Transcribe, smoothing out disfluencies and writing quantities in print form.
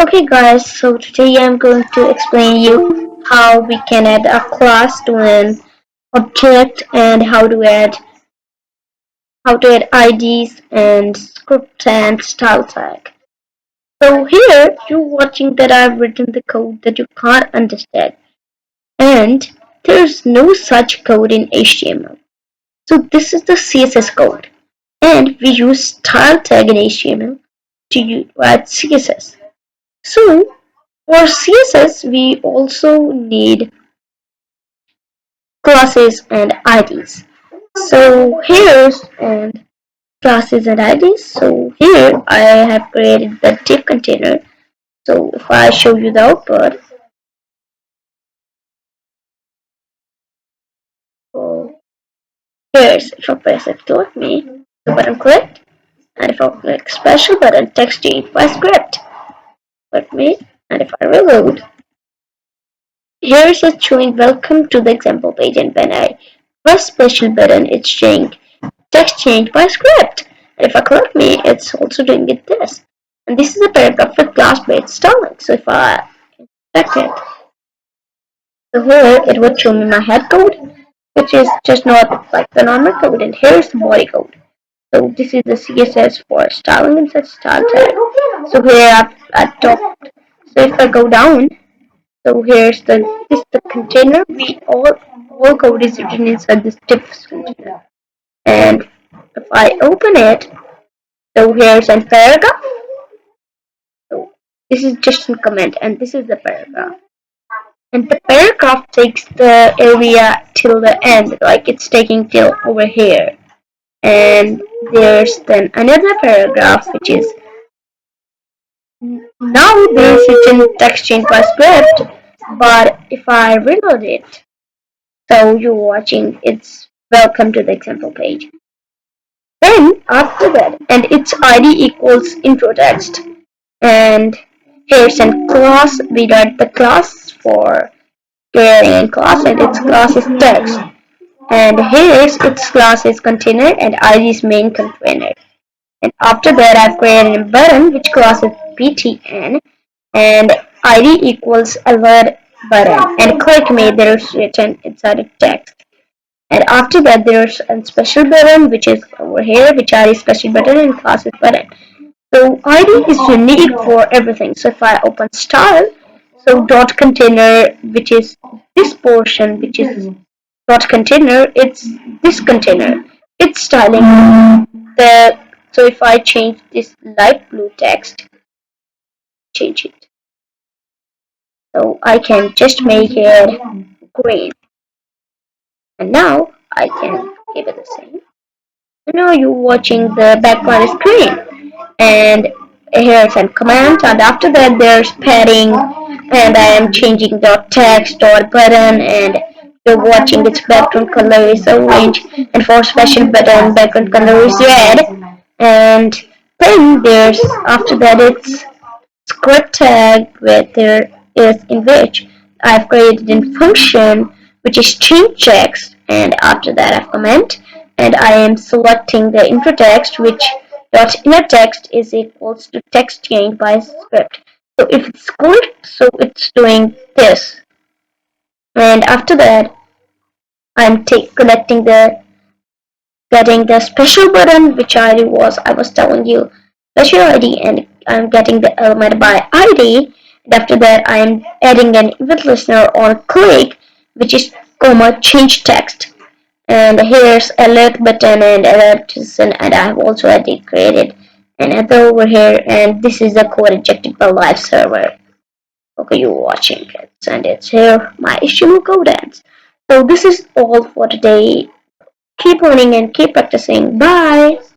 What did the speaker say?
Okay guys, so today I'm going to explain you how we can add a class to an object and how to add IDs and script and style tag. So here you're watching that I've written the code that you can't understand, and there's no such code in HTML. So this is the CSS code, and we use style tag in HTML to add CSS. So for CSS, we also need classes and IDs. So here's and classes and IDs. So here I have created the div container. So if I show you the output, so here's if I press it click me, the button clicked, and if I click special button text change by script, click me, and if I reload, here's it showing welcome to the example page, and when I press special button, it's saying text change by script. And if I click me, it's also doing it this. And this is a paragraph with class-based styling. So if I check it, so here it would show me my head code, which is just not like the normal code. And here's the body code. So this is the CSS for styling and set style tag. So here at top. So if I go down, so here's the container. We all code is written inside this div container. And if I open it, so here's a paragraph. So this is just a comment, and this is the paragraph. And the paragraph takes the area till the end, like it's taking till over here. And there's then another paragraph which is now there's written text change by script, but if I reload it, so you're watching it's welcome to the example page. Then after that, and its ID equals intro text, and here's a class. We got the class for creating class, and its class is text. And here's its class is container and ID is main container. And after that, I've created a button which class is btn, and ID equals alert button. And click me there is written inside of text. And after that, there's a special button which is over here, which ID special button and class is button. So ID is unique for everything. So if I open style, so dot container, which is this portion, which is dot container, it's this container. It's styling the. So if I change this light blue text, change it. So I can just make it green, and now I can give it the same. And now you're watching the background screen, and here's a command, and after that there's padding, and I am changing the text or button, and you're watching its background color is orange, and for special button background color is red, and then there's after that it's script tag where there is in which I've created a function which is change text, and after that I've comment, and I am selecting the intro text which dot inner text is equals to text change by script. So if it's script, so it's doing this, and after that I'm collecting the getting the special button which I was telling you special ID, and I'm getting the element by ID, and after that I'm adding an event listener on click which is comma change text, and here's alert button and alert listen, and I have also added created an other over here, and this is the code injected by live server. Okay, you're watching it, and it's here my HTML code ends. So this is all for today. Keep learning and keep practicing. Bye.